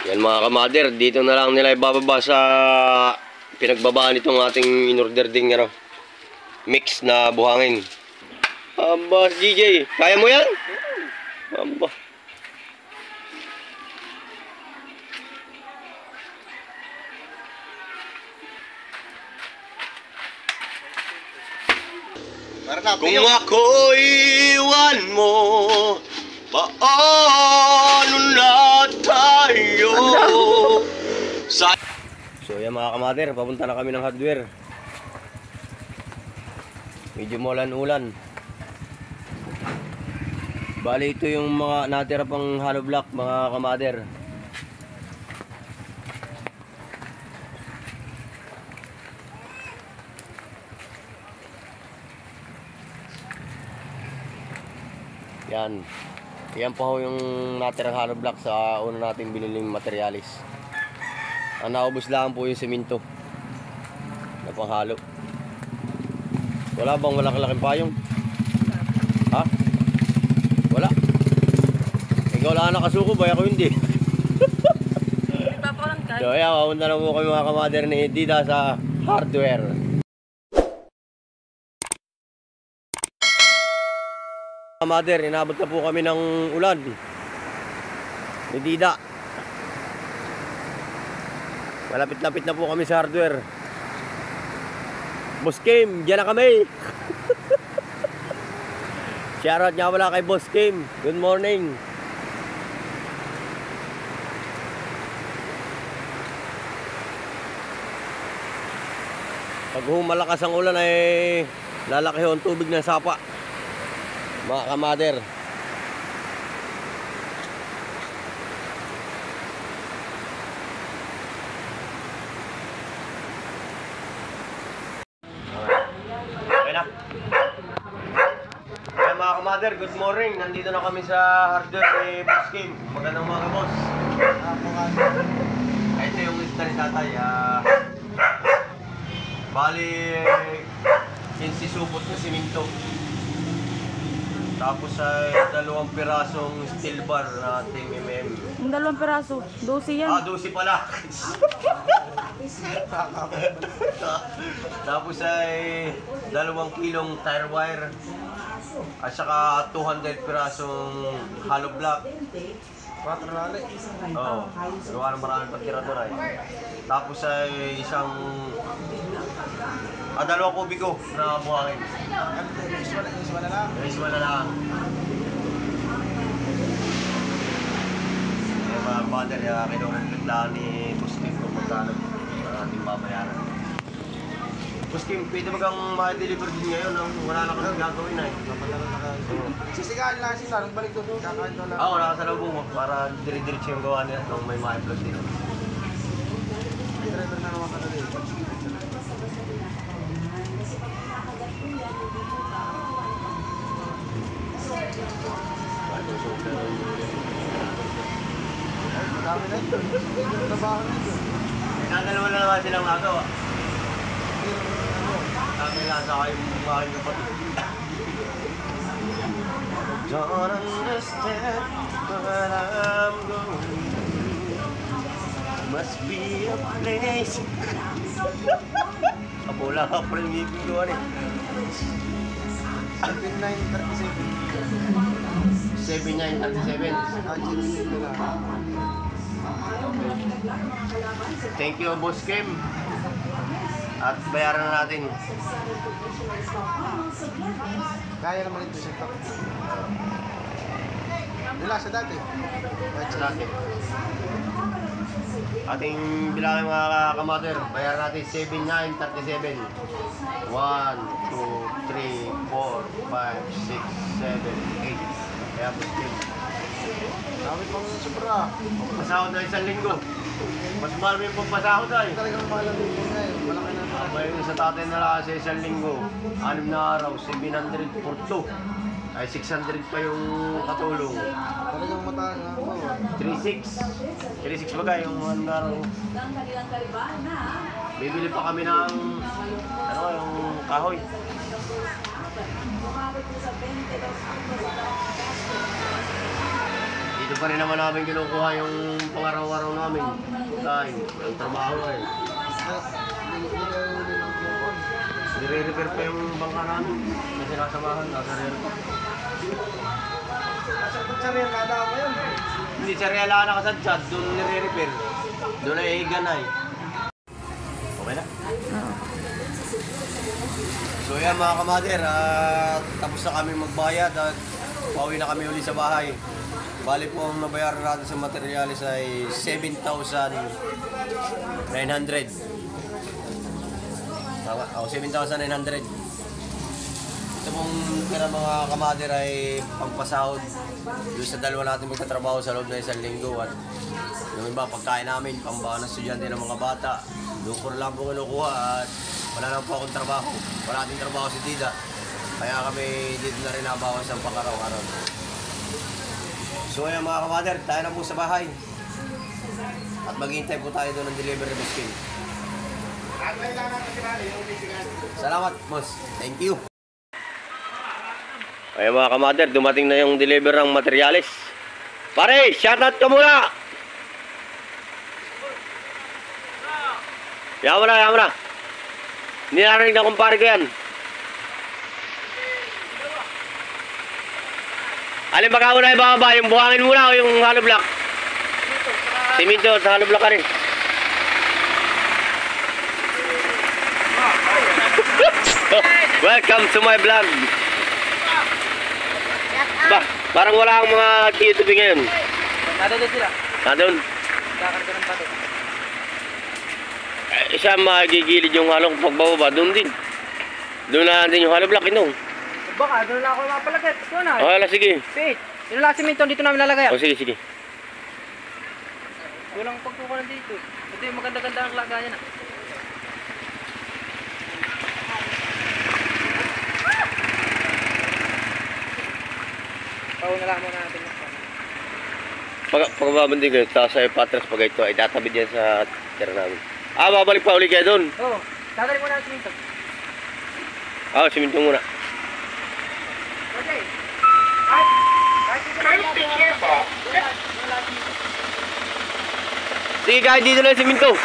Yan mga kamader, dito na lang nila ibababa sa pinagbabaan itong ating in-order ding mix na buhangin. Aba, DJ, kaya mo yan? Aba. Kung ako'y iwan mo, paano na tayo? So yan mga kamader, papunta na kami ng hardware. Medyo maulan-ulan. Bali ito yung mga natira pang hollow block mga kamader. Yan. Yan pa ho yung natirang hollow block sa una nating biniling materialis. Ang naubos lang po yung semento na panghalo. Wala bang malaki-laking payong? Ha? Wala. Ikaw lang nakasuko ba? Ako hindi. So yan, papunta na po kami mga kamader ni Dida sa hardware. Kamader, inabot na po kami ng ulan ni Dida. Malapit-lapit na po kami sa hardware. Boss Kim, dyan na kami. Shoutout nga wala kay Boss Kim. Good morning. Pag humalakas ang ulan ay lalaki ho ang tubig ng sapa mga kamader. Okay na. Kaya mga kamader, good morning. Nandito na kami sa hardware ni Boss Kim. Magandang mga boss. Ito yung lista ni tatay. Bali 15 supot na siminto. Tapos ay 2 pirasong steel bar na ating Yung 2 piraso, 12 yan. 12 pala. Tapos ay 2 kilong tire wire. At saka 200 pirasong hollow block. 4 rali. Oo. Gawa ng maraming pagtirador ay. Tapos ay isang 2 kubiko na buhangin. Iswa na lang. Yung mga battery, kinukulit lang ni Boss Kim kung magkano ating babayaran. Boss Kim, pwede magang ma-deliver din ngayon nang wala na kasi gagawin ay. Sisigaan lang sila, nung balik doon, kakain doon lang. Oo, nakasalubong mo para dire-diretso yung gawa nila nung may ma-upload din. May driver na naman ka na dito. Madami na ito. Trabaho na ito. Nagdalawa na naman silang nagawa. Sabi lang sa kayo mga kapatid. Don't understand what I'm going. Must be a place. Kapula ka pa rin ngipin ko eh. 7937. Thank you, Boss Kim. At bayaran na natin. Kaya naman ito siya. Wala sa dati. Dati. Ating bilangin mga kamater, bayaran natin 7937. 1, 2, 3, 4, 5, 6, 7, 8. Kaya Boss Kim. Dami pang sobra. Pasahod na 1 linggo. Mas mahal mo yung pagpasahod ay. Talagang mahal ang linggo ngayon. Malaki na naman. May sa tatay na lang sa 1 linggo. 6 na araw, 700 for 2. Ay 600 pa yung katulong. Talagang mataas na ako. 3.6. 3.6 bagay yung araw. Bibili pa kami ng yung kahoy. Dito pa rin naman namin kinukuha yung pang-araw-araw namin. Kain, ang trabaho eh. Nire-repair pa yung bangka namin. Kasi nasamahan, nasa real. Sa real kada ako yun. Hindi sa real na nakasadsad, doon nire-repair. Doon na ihigan na eh. Okay na? Oo. So yan mga kamader, tapos na kami magbayad at pauwi na kami uli sa bahay. Bali po ang nabayaran natin sa materialis ay 7,900. Tama? 7,900. Ito pong pera mga kamader ay pangpasahod doon sa dalawa natin magtatrabaho sa loob na 1 linggo. At yung iba, pagkain namin, pambahan ng estudyante ng mga bata. Doon ko lang po kinukuha at wala lang po akong trabaho. Wala ating trabaho si Tida. Kaya kami dito na rin nabawas ang pang-araw-araw. So ayan mga kamader, tayo na po sa bahay. At maghihintay po tayo doon ng delivery machine. Salamat boss. Thank you. Ayan mga kamader, dumating na yung deliver ng materialis. Pare, shoutout ka muna! Yaman na. Hindi narinig na kumpare ko yan. Alin ba ka una ibababa? Yung buhangin muna o yung hollow block? Siminto sa hollow block ka rin. Welcome to my vlog. Ba, parang wala akong mga tiyutubi ngayon. Nandun sila. Nandun? Kakarga ng pato. Isa magigilid yung halong pagbababa, doon din. Doon na din yung hollow block, ino. Baka, doon lang ako mapalagay. Doon na. Okay lang, sige. Wait, yun lang siminto, dito namin lalagay. O, sige. Walang pagkukulan dito. Ito yung maganda-ganda ang lagayan. Pauna lang muna natin. Pagbabandig kayo, tapos ay patras pag ito ay tatabi dyan sa tira namin. Babalik pa ulit kayo doon. Oo, dadali muna ang siminto. Siminto muna. Okay. Sige, kahit dito lang yung siminto.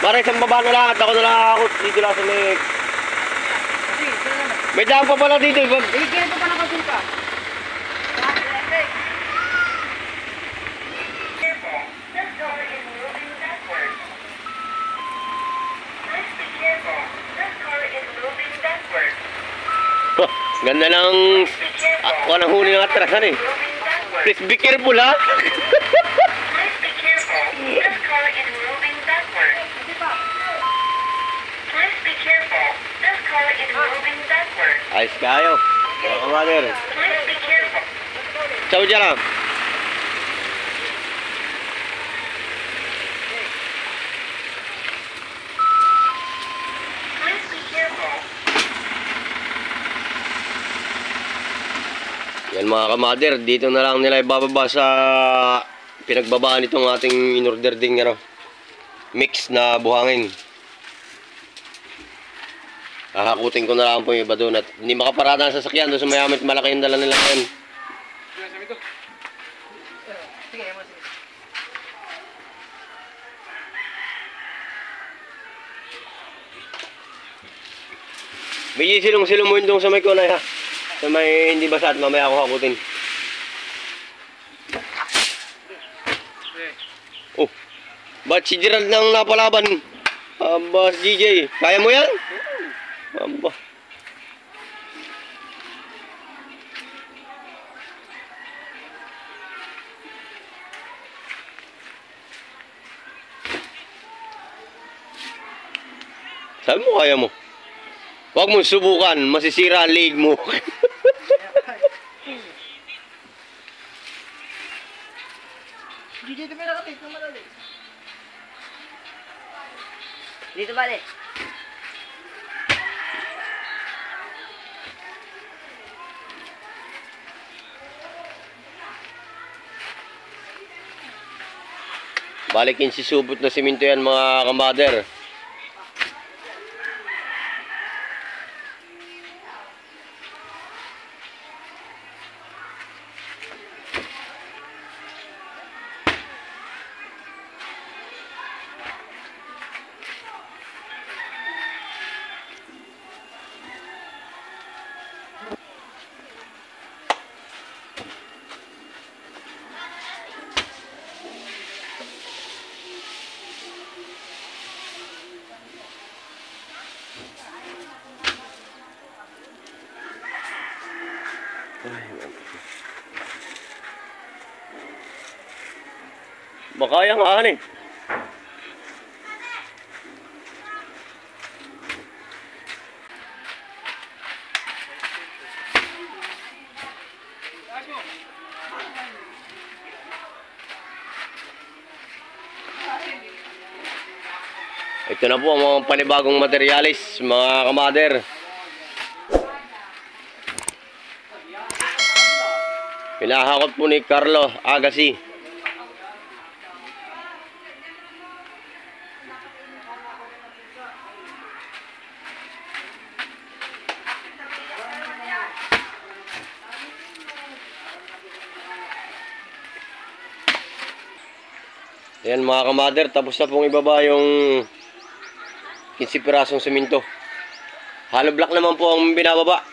Para isang baba na lang at ako na lang akakot. Dito lang sa may... Sige, sila naman. May daan pa pala dito. Sige, ganito pa nakasunta. Ganda ng... Ako nang huli ng atrasan eh. Please be careful ha. Please be careful. This car is moving backward. Please be careful. This car is moving backward. Ayos kayo. Mga kamader. Please be careful. Ciao dyan lang. Please be careful. Yan mga kamader, dito na lang nila ibababa sa pinagbabaan itong ating in-order ding mix na buhangin. Hakutin ko na lang po yung iba doon at hindi makaparada ang sasakyan doon sa mayamit malaki yung dala nila ngayon. May silong-silong mo yun doon sa may kunay ha. Sa may hindi basa at mamaya ako hakutin. Oh, ba't si Gerald nang napalaban? Aba, DJ, kaya mo yan? Aba. Sabi mo kaya mo? Huwag mo subukan, masisira ang leg mo. Dito may nakatip na madali. Dito ba, de? Balikin si subot na siminto yan mga kamader. Makaya nga eh. Ito na po ang mga panibagong materialis, mga kamader. Pinahakot po ni Carlo Agassi. Ayan mga kamader, tapos na pong ibaba yung 15 pirasong semento. Hollow block naman po ang binababa.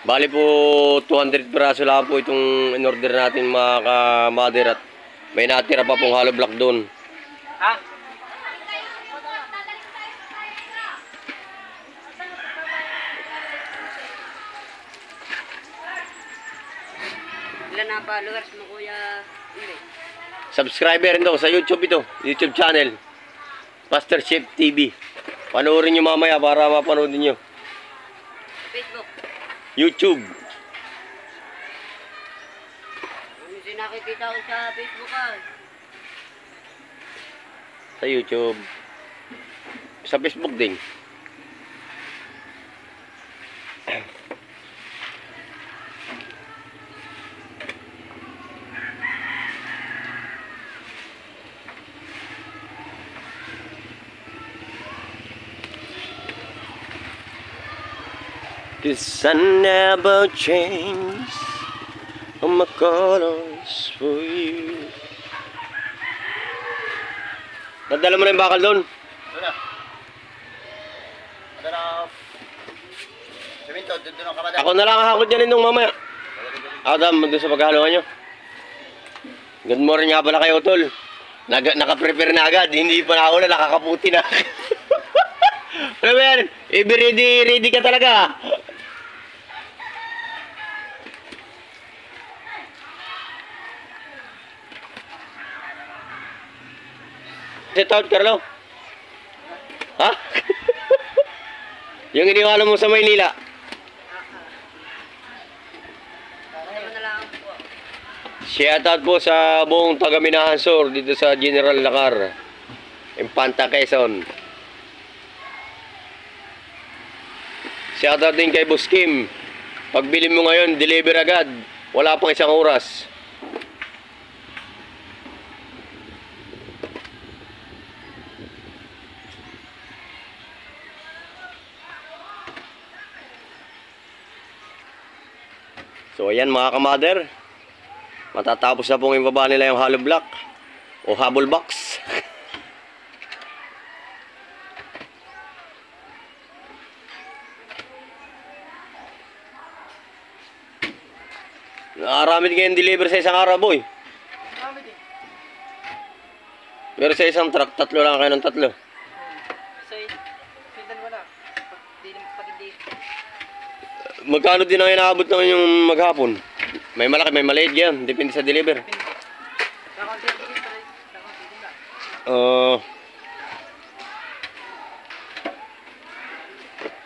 Bali po 200 piraso lang po itong in-order natin mga ka-mother, at may natira pa pong hollow block doon. Ha? Ilan na followers mo, Kuya Ire? Subscriber ito sa YouTube ito, YouTube channel. Master Chef TV. Panoorin nyo mamaya para mapanood nyo. Facebook. YouTube. Ano yung nakikita ko sa Facebook ah? Sa YouTube. Sa Facebook din. Cause I never change all my colors for you. Nadala mo na yung bakal doon? Doon na. Ano na? Semento, doon ang kamada. Ako na lang hahakot niya nung mamaya. Adam, doon sa paghaluan nyo. Good morning nga pala kayo, tol. Naka-prepare na agad. Hindi pa na ulan, nakakaputi na. Ano ba yan? Ready ka talaga. Set out, Carlo. Ha? Yung iniwala mo sa Maynila. Ano na lang po? Shout out po sa buong taga Minahan Sur dito sa General Lacar, Infanta, Quezon. Shout out din kay Boss Kim. Pagbili mo ngayon, deliver agad. Wala pang isang oras. So ayan mga kamader, matatapos na pong ibaba nila yung hollow block o habol box. Nakaramid ngayon deliver sa isang araw, boy. Pero sa isang truck, 3 lang kayo ng 3. Magkano din ang inaabot naman yung maghapon? May malaki, may maliit yan. Depende sa deliver.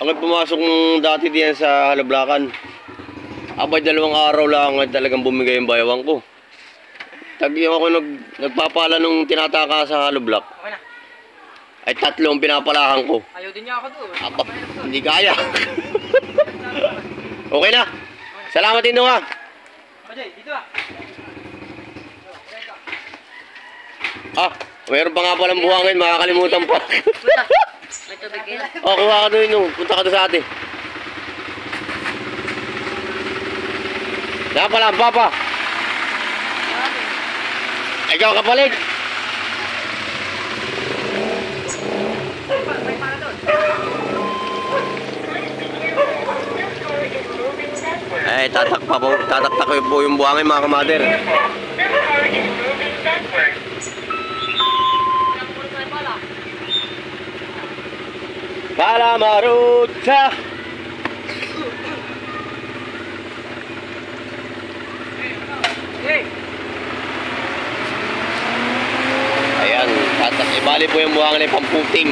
Ako pumasok nung dati diyan sa Halablakan. Abay 2 araw lang ay talagang bumigay yung bayawang ko. Tagyo ako nagpapala nung tinataka sa hollow block. Ay 3 ang pinapalakan ko. Ayaw din niya ako doon. Abap, hindi kaya. Okay na. Salamat din ha. Dito ah. Mayroon pa nga palang buhangin, makakalimutan pa. May tubig kayo. Kuha ka doon nung. Punta ka doon sa ate. Yan pala, papa. Ikaw kapalig. May para doon. ay tataktak ko po yung buhangin mga kamader. Careful. This car is moving backwards. Kalamarutsa! Ayan, ibali po yung buhangin ng pamputing.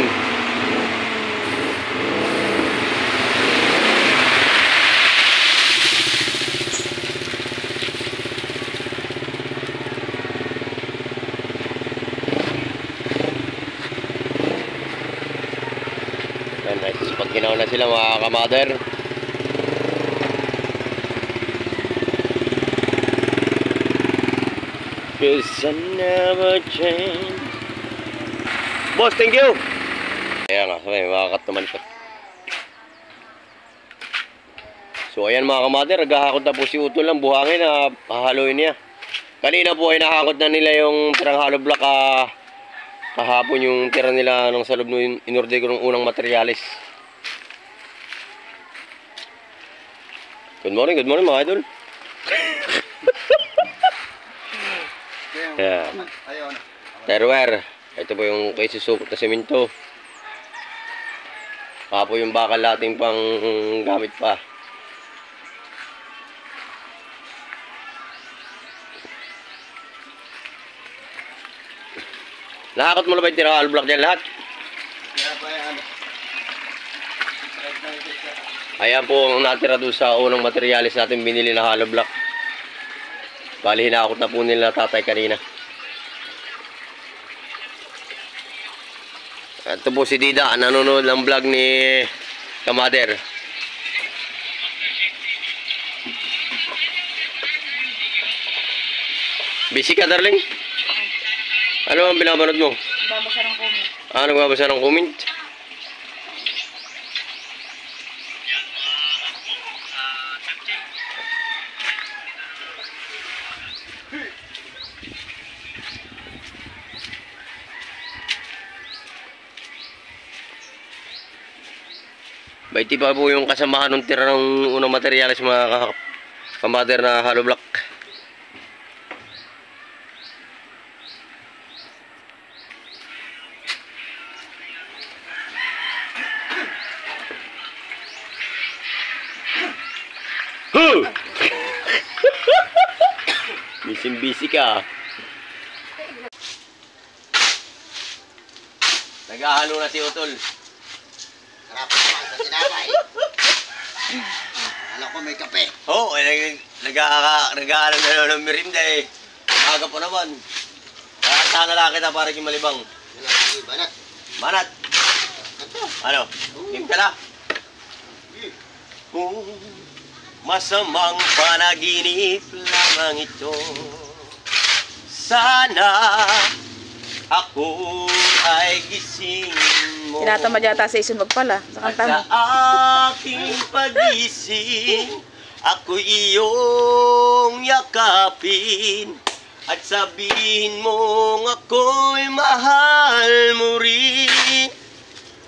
Ayan, nice. Pag ginaw na sila mga kamader. Cause I never change. Boss, thank you! Ayan nga, may makakat naman ito. So ayan mga kamader, naghahakot na po si Utol ng buhangin na hahaluin niya. Kanina po ay nakakot na nila yung tirang hollow block kahapon yung tira nila nung sa loob nung inorder ko ng unang materyales. Good morning mga idol. Ayan. Ayun. Terware. Ito po yung kay susukot na semento. Po yung bakal nating pang gamit pa. Nakakot mo na ba yung tira block dyan lahat? Ayan po ang natira doon sa unang materialis natin binili na hollow block. Bali hinakot na po nila tatay kanina. Ito po si Dida, nanonood ng vlog ni Kamader. Busy ka, darling? Ano ang binabanood mo? Babasa ng comment. Ano nagbabasa ng comment? Baiti pa po yung kasamahan ng tira ng unang materyales mga kamader na hollow block. Huh! Busy ka. Naghahalo na si Utol. Sarap naman sa tinapay. Alam ko may kape. Oo, nag-aaral na ng merinda eh. Aga pa naman. Sana lang kita para yung malibang. Banat. Manat. Ano? Game ka na? Masamang panaginip lamang ito. Sana ako ay gising mo. Tinatamad yata sa isumag pala. Sa At kanta mo. sa aking pagising, ako iyong yakapin. At sabihin mong ako'y mahal mo rin.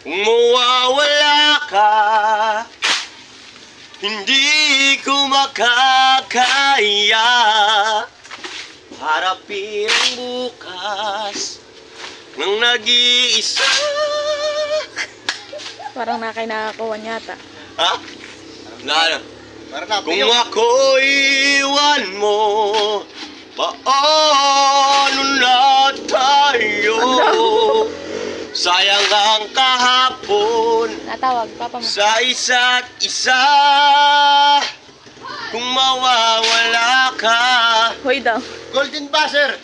Kung mawawala ka, hindi ko makakaya. Harapin ang bukas ng nag-iisa. Parang nakakakuha yata. Ha? Na ano? Para na. Kung ako'y iwan mo, paano na tayo? Sayang ang kahapon Natawag, papa mo. sa isa't isa. Kung mawawala ka. Hoy daw. Golden buzzer.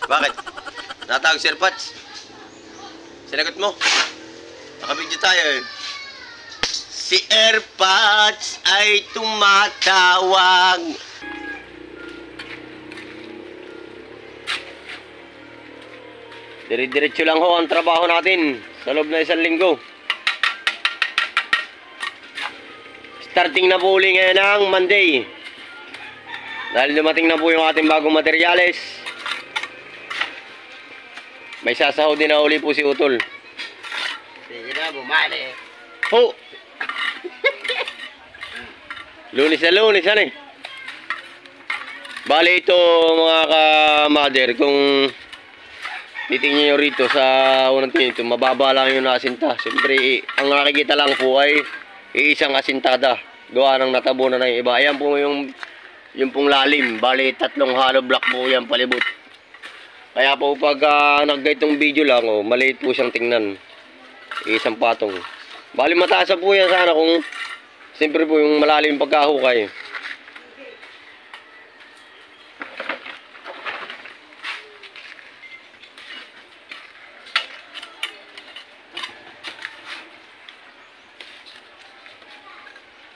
Bakit? Natawag Sir Pats? Sinagot mo? Nakabidyo tayo eh. Si Airpods ay tumatawag. Dire-diretso lang ho ang trabaho natin sa loob na 1 linggo. Starting na po uli ngayon ng Monday. Dahil dumating na po yung ating bagong materyales. May sasahod din na uli po si Utol. Sige na, bumali. Ho! Lunes na lunes, ano eh? Bali ito mga ka-mother, kung titingnan nyo rito sa unang tingin ito, mababa lang yung asinta. Siyempre, ang nakikita lang po ay iisang asintada. Gawa ng natabunan na yung iba. Ayan po yung pong lalim. Bali, 3 hollow block po yan palibot. Kaya po pag nag-gaitong video lang, maliit po siyang tingnan. Isang patong. Bali, mataas po yan sana kung siyempre po yung malalim pagkahukay.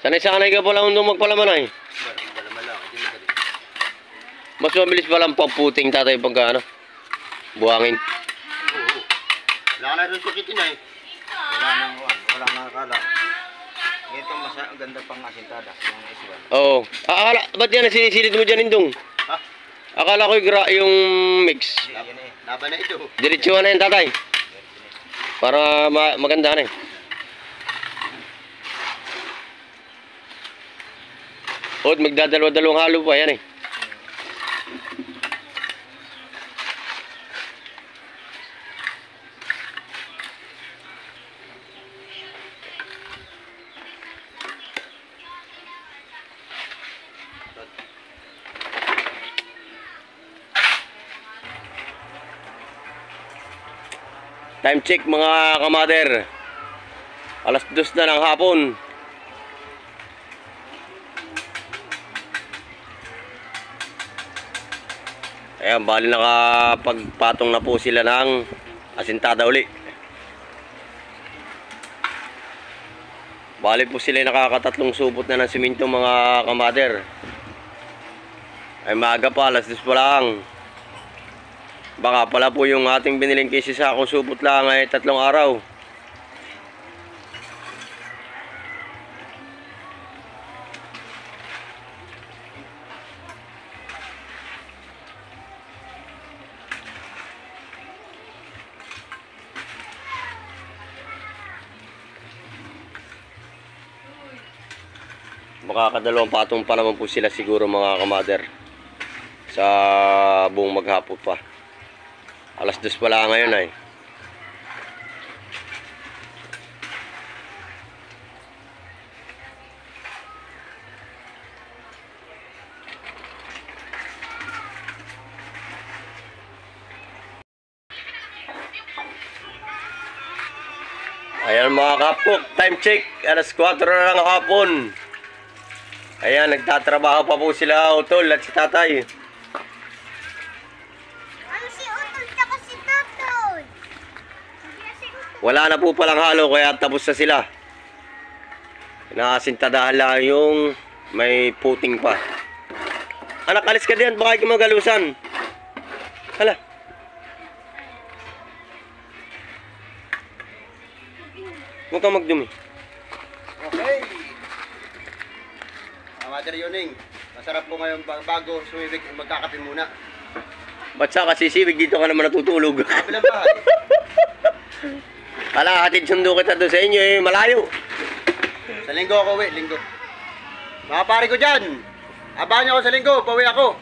Sanay-sanay ka pala kung magpalaman ay. Mas mabilis palang pagputing tatay pagka ano, buhangin. Wala na rin sukitin ay. Wala nang akala. Ito ang ganda pang asintada. Yung iswan. Oo. Akala, ba't yan sinisilid mo dyan indong? Ha? Akala ko yung mix. Laban na ito. Diretsuhan na yan tatay. Para maganda na eh. O, magdadalawa-dalawang halo pa yan eh. Time check mga kamader. 2:00 na ng hapon. Ayan, bali nakapagpatong na po sila ng asintada uli. Bali po sila nakakatatlong supot na ng siminto mga kamader. Ay maaga pa, 2:00 pa lang. Baka pala po yung ating biniling kasi sa akong supot lang ay 3 araw. Makakadalawang patong pa naman po sila siguro mga kamader sa buong maghapon pa. 2:00 pa lang ngayon ay. Ayan mga kapok, time check, 4:00 na ng hapon. Ayan, nagtatrabaho pa po sila Utol at si Tatay. Ano si Utol tsaka si Tatay? Wala na po palang halo kaya tapos na sila. Nakasintadahan lang yung may puting pa. Anak, alis ka diyan, baka ikaw magalusan. Hala. Huwag kang magdumi. Okay. Mother Yuning, masarap po ngayon bago sumibig, magkakape muna. Ba't sa kasisibig dito ka naman natutulog? Kapilang bahay. Hala, hatid sundo kita doon sa inyo eh, malayo. Sa linggo ako, linggo. Mga pare ko dyan, abangan niyo ako sa linggo, pauwi ako.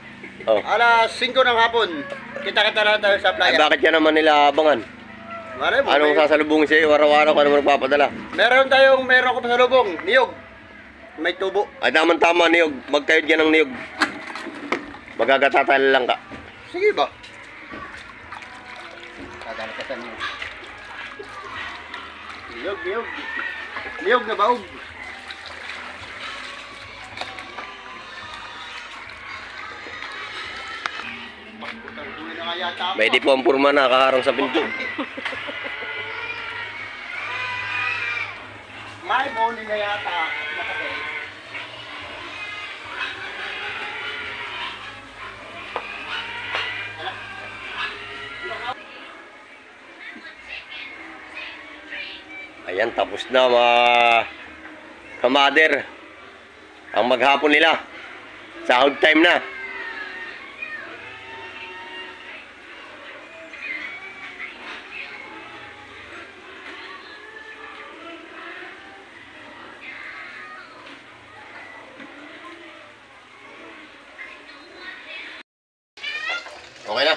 Oh. 5:00 ng hapon, kita-kita lang tayo sa Ay, playa. bakit yan naman nila abangan? Mare mo, Anong sasalubungin sa'yo? Araw-araw ka naman nagpapadala. meron ko pa sa lubong, niyog. May tubo. Ay, tama-tama niyog. Magkayod ka ng niyog. Magagatatala lang ka. Sige ba? Dadala ka sa niyog. Niyog. Niyog na baog. Pagkutan-tuloy na nga yata ako. May di po ang purma na kaharang sa pinto. May morning na yata. Nakapay. Ayan, tapos na mga kamader. Ang maghapon nila. Sahod time na. Okay na.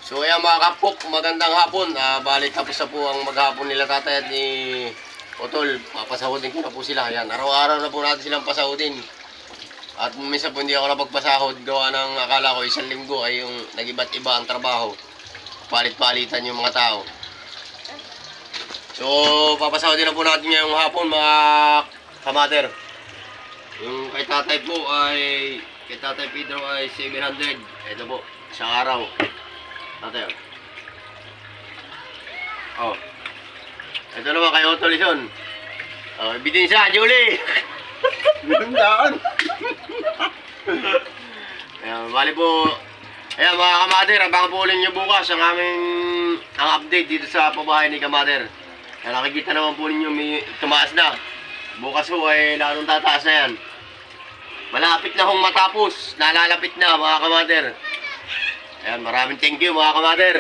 So ayan mga kapok, magandang hapon. Balik tapos na po ang maghapon nila tatay at ni Otol. Papasahodin ko na po sila. Ayan, araw-araw na po natin silang pasahodin. At minsan po hindi ako napagpasahod. Gawa ng akala ko isang linggo ay yung nag-iba't iba ang trabaho. Palit-palitan yung mga tao. So papasahodin na po natin ngayong hapon mga kamater. Yung kay tatay po ay, kay tatay Pedro ay 700. Ito po, isang araw. Tatay, oh. Ito naman kay Otol Lison. Oh, ebidensya, Julie! Gandaan. Ayan, bali po. Ayan mga kamater, abangan po ulit nyo bukas ang aming update dito sa pabahay ni kamater. Ayan, nakikita naman po ninyo may tumaas na. Bukas po ay lalong tataas na yan. Malapit na hong matapos. Nalalapit na mga kamater. Ayan, maraming thank you mga kamater.